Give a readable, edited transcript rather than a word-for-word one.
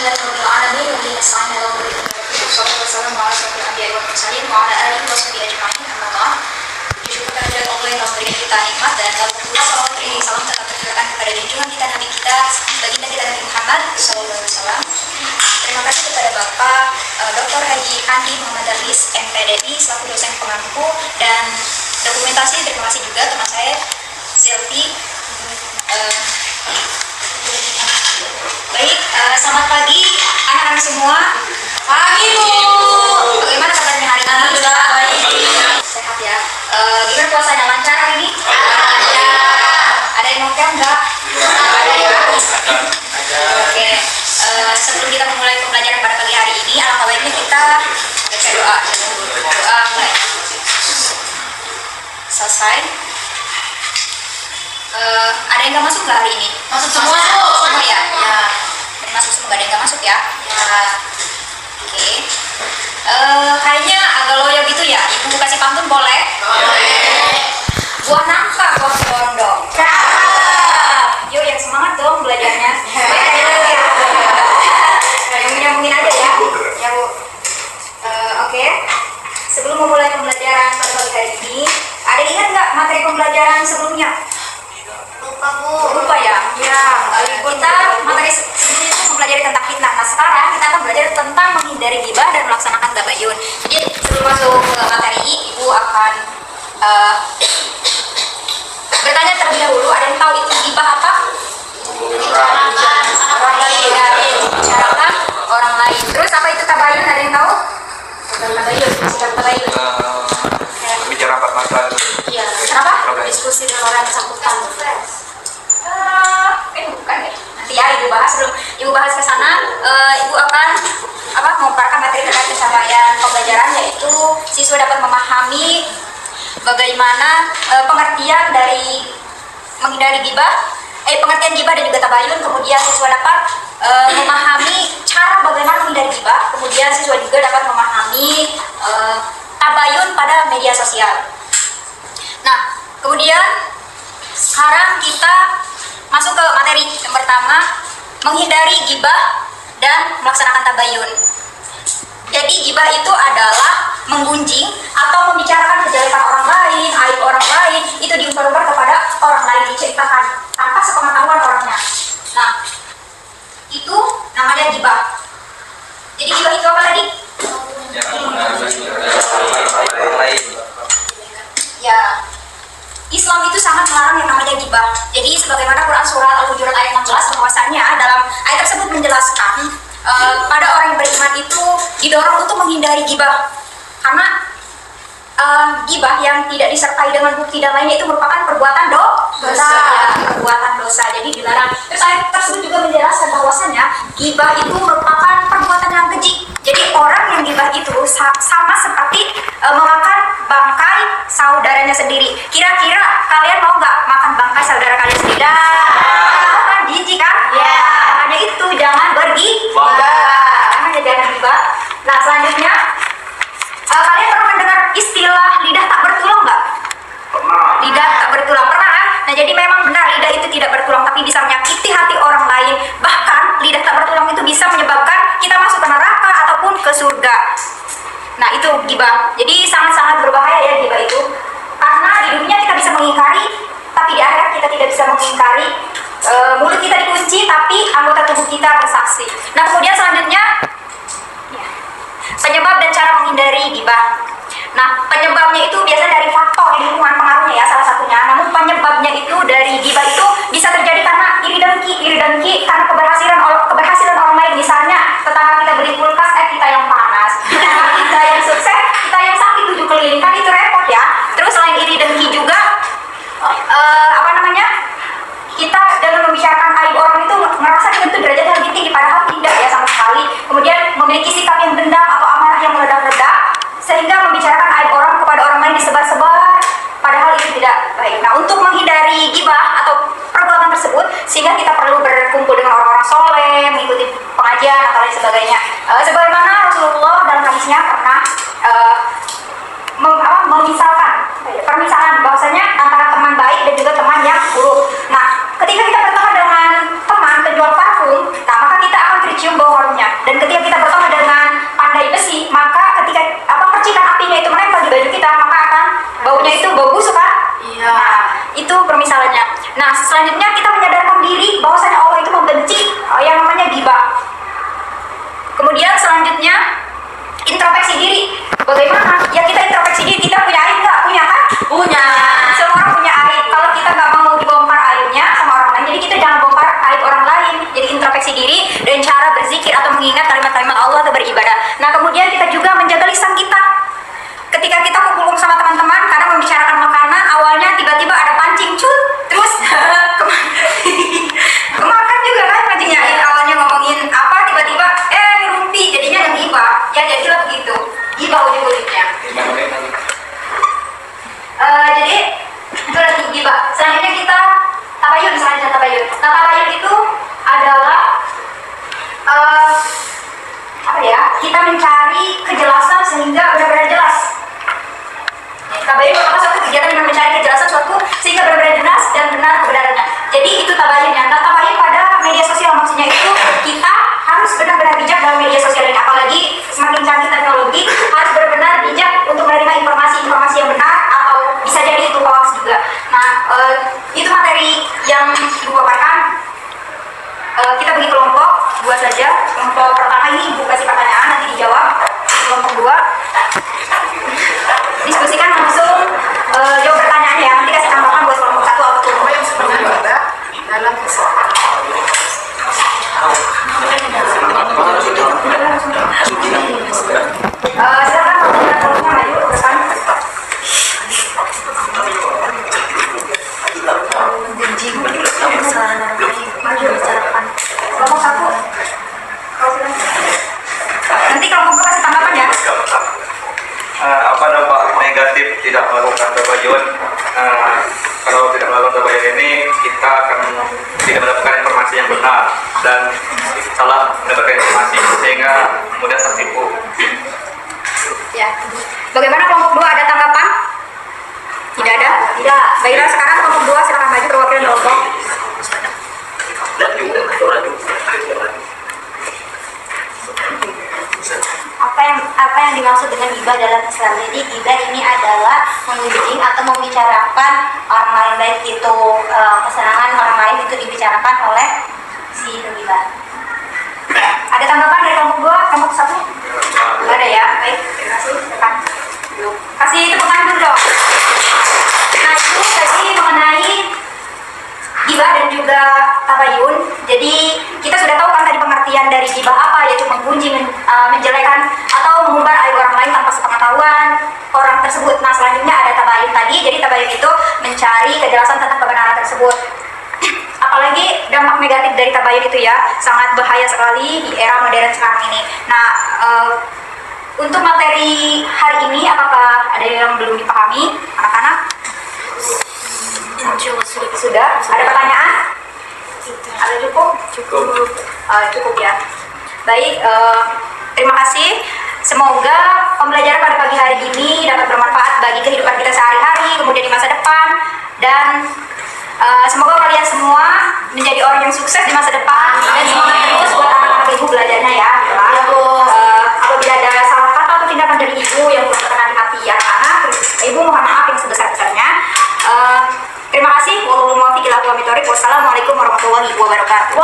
Alhamdulillah rabbil alamin wa bihi nasta'in ala umuri dunya wassalamu ala asyrofil anbiya'i wal mursalin wa ala alihi wa sahbihi ajma'in. Amma ba'd. Syukur kehadirat Allah yang telah memberikan kita nikmat, dan lalu pula salawat beriring salam tetap tercurahkan kepada junjungan kita Nabi kita, baginda kita Nabi Muhammad sallallahu alaihi wasallam. Terima kasih kepada Bapak Dr. Haji Andi Muhammad Darwis MPDI selaku dosen pengampu dan dokumentasi. Terima kasih juga teman saya Selvi. Baik, selamat pagi anak-anak semua. Pagi Bu. Bagaimana kabarnya hari ini? Alhamdulillah baik. Sehat ya. Gimana puasanya, lancar hari ini? Ada yang noken enggak? Ada ya. Oke. Sebelum kita memulai pembelajaran pada pagi hari ini, alangkah baiknya kita baca doa. Doa mulai. Selesai. Ada yang nggak masuk nggak hari ini? Masuk semua. Semua ya? Ya. Masuk semua, nggak ada yang nggak masuk ya? Ya. Oke. Kayaknya agak loyo gitu ya. Ibu kasih pantun boleh? Boleh. Buah nangka bos dong. Yuk yang semangat dong belajarnya. Yang nyambungin aja ya. Ya Bu. Oke. Sebelum memulai pembelajaran pada pagi hari ini, ada yang ingat nggak materi pembelajaran sebelumnya? Lupa Bu. Lupa ya? Ya. Kita materi sebelumnya itu mempelajari tentang fitnah. Nah sekarang kita akan belajar tentang menghindari ghibah dan melaksanakan tabayun. Jadi sebelum masuk ke materi, Ibu akan bertanya terlebih dahulu. Ada yang tahu itu ghibah apa? Orang lain. Ya, membicarakan orang lain. Terus apa itu tabayun? Ada yang tahu? Tabayun, sikap tabayun. Bicara empat mata. Iya. Kenapa? Diskusi dengan orang yang bersangkutan. Bukan ya. Nanti ya Ibu bahas dulu. Ibu bahas ke sana. Ibu akan memaparkan materi terkait pencapaian pembelajaran, yaitu siswa dapat memahami bagaimana pengertian dari menghindari ghibah, pengertian ghibah dan juga tabayun. Kemudian siswa dapat memahami cara bagaimana menghindari ghibah. Kemudian siswa juga dapat memahami tabayun pada media sosial. Nah, kemudian sekarang kita masuk ke materi yang pertama, menghindari ghibah dan melaksanakan tabayun. Jadi ghibah itu adalah menggunjing atau membicarakan kejelekan orang lain, aib orang lain, itu diumbar-umbar kepada orang lain, diceritakan tanpa sepengetahuan orangnya. Nah, itu namanya ghibah. Jadi ghibah itu apa tadi? Ya, Islam itu sangat melarang yang namanya ghibah. Jadi sebagaimana Quran surat Al-Hujurat ayat 16, bahwasanya dalam ayat tersebut menjelaskan pada orang yang beriman itu didorong untuk menghindari ghibah, karena ghibah yang tidak disertai dengan bukti dan lainnya itu merupakan perbuatan dosa. Ya, perbuatan dosa. Jadi dilarang. Terus ayat tersebut juga menjelaskan bahwasanya ghibah itu merupakan perbuatan yang keji. Jadi orang yang ghibah itu sama seperti memakan bangkai saudaranya sendiri. Kira-kira kalian mau nggak makan bangkai saudara kalian sendiri? Kan jijik kan? Ya. Makanya itu jangan jangan ghibah. Nah selanjutnya, kalian pernah mendengar istilah lidah tak bertulang nggak? Lidah tak bertulang, pernah kan? Nah jadi memang benar lidah itu tidak bertulang, tapi bisa menyakiti hati orang lain. Bahkan lidah tak bertulang itu bisa menyebabkan kita masuk ke neraka ataupun ke surga. Nah itu ghibah. Jadi sangat-sangat berbahaya ya ghibah itu, karena di dunia kita bisa mengingkari, tapi di akhirat kita tidak bisa mengingkari. Mulut kita dikunci, tapi anggota tubuh kita bersaksi. Nah kemudian selanjutnya, penyebab dan cara menghindari ghibah. Nah penyebabnya itu biasanya dari faktor lingkungan pengaruhnya ya, salah satunya. Namun penyebabnya itu dari ghibah itu bisa terjadi karena iri dengki karena keberhasilan orang lain. Misalnya tetangga kita beli kulkas, kita yang panas. Tetangga kita yang sukses, kita yang sakit 7 keliling, kan itu repot ya. Terus selain iri dengki juga kita dengan membicarakan aib orang itu merasa kita itu derajatnya lebih tinggi, padahal tidak ya sama sekali. Kemudian memiliki sikap yang dendam atau amarah yang meledak-ledak, sehingga membicarakan aib orang kepada orang lain disebar-sebar, padahal itu tidak baik. Nah untuk menghindari ghibah atau perbuatan tersebut, sehingga kita perlu berkumpul dengan orang-orang soleh, mengikuti pengajian atau lain sebagainya. Sebagaimana Rasulullah dalam hadisnya pernah memisalkan permisalan bahwasanya antara teman baik dan juga teman yang buruk. Nah ketika kita berteman dengan teman penjual parfum, nah maka kita akan tercium bau harumnya. selanjutnya kita menyadarkan diri bahwasanya Allah itu membenci yang namanya ghibah. Kemudian selanjutnya introspeksi diri. Bagaimana? Ya kita introspeksi diri, kita punya aib nggak? Punya kan? Punya. Semua orang punya aib. Kalau kita nggak mau dibongkar aibnya sama orang lain, jadi kita jangan bongkar aib orang lain. Jadi introspeksi diri dan cara berzikir atau mengingat kalimat-kalimat Allah atau beribadah. Nah kemudian kita juga menjaga lisan kita. Ketika kita kumpul sama teman-teman, kadang membicarakan makanan, awalnya tiba-tiba ada pancing cut, terus kemakan juga kan pancingnya. Awalnya ngomongin apa, tiba-tiba ngerumpi, jadinya ngehibah. Ya jadilah begitu, hibah ujung-ujungnya. Jadi itu lagi hibah. Selanjutnya kita tabayun, tabayun. Nah tabayun itu adalah apa ya? Kita mencari kejelasan sehingga benar-benar jelas. Tabayun merupakan suatu kegiatan yang mencari kejelasan suatu sehingga benar-benar jelas dan benar kebenarannya. Jadi itu tabayunnya. Nah tabayun pada media sosial maksudnya itu kita harus benar-benar bijak dalam media sosial ini. Apalagi semakin canggih teknologi, harus benar-benar bijak untuk menerima informasi-informasi yang benar atau bisa jadi itu hoax juga. Nah itu materi yang Ibu paparkan. Kita bagi kelompok dua saja. Kelompok pertama ini Ibu kasih pertanyaan, nanti dijawab. Kelompok dua diskusikan langsung, jawab pertanyaannya ya. Nanti kasih tambahan buat kelompok satu atau kelompok yang sebelumnya. Dalam silakan kelompoknya maju ke depan. Maju bicarakan. Kelompok satu. Nanti kelompok dua kasih tanggapan ya. Apa dampak negatif tidak melakukan tabayun? Kalau tidak melakukan tabayun ini, kita akan tidak mendapatkan informasi yang benar dan salah mendapatkan informasi sehingga mudah tertipu. Ya. Bagaimana kelompok dua, ada tanggapan? Tidak ada? Tidak. Baiklah, sekarang kelompok dua silakan maju perwakilan kelompok. apa yang dimaksud dengan ghibah dalam Islam. Jadi ghibah ini adalah mengunjungi atau membicarakan orang lain, baik itu kesenangan orang lain itu dibicarakan oleh si ghibah. Ada tanggapan dari kelompok dua, kelompok satu? Tidak ada ya. Baik, terima kasih. Depan. Kasih tepuk tangan dulu dong. Nah itu tadi mengenai ghibah dan juga tabayun. Jadi kita sudah tahu kan tadi pengertian dari ghibah apa, yaitu menggunjing, menjelekan atau mengumbar aib orang lain tanpa sepengetahuan orang tersebut. Nah selanjutnya ada tabayun tadi. Jadi tabayun itu mencari kejelasan tentang kebenaran tersebut. Apalagi dampak negatif dari tabayun itu ya sangat bahaya sekali di era modern sekarang ini. Nah untuk materi hari ini apakah ada yang belum dipahami anak-anak? Sudah? Ada pertanyaan? Ada cukup? Cukup ya. Baik, terima kasih. Semoga pembelajaran pada pagi hari ini dapat bermanfaat bagi kehidupan kita sehari-hari, kemudian di masa depan, dan semoga kalian semua menjadi orang yang sukses di masa depan, dan semangat terus buat anak-anak ibu belajarnya ya. Apabila ada salah kata atau tindakan dari ibu yang berkenan di hati anak-anak, ibu mohon maaf yang sebesar-besarnya. Terima kasih. Wassalamualaikum warahmatullahi wabarakatuh.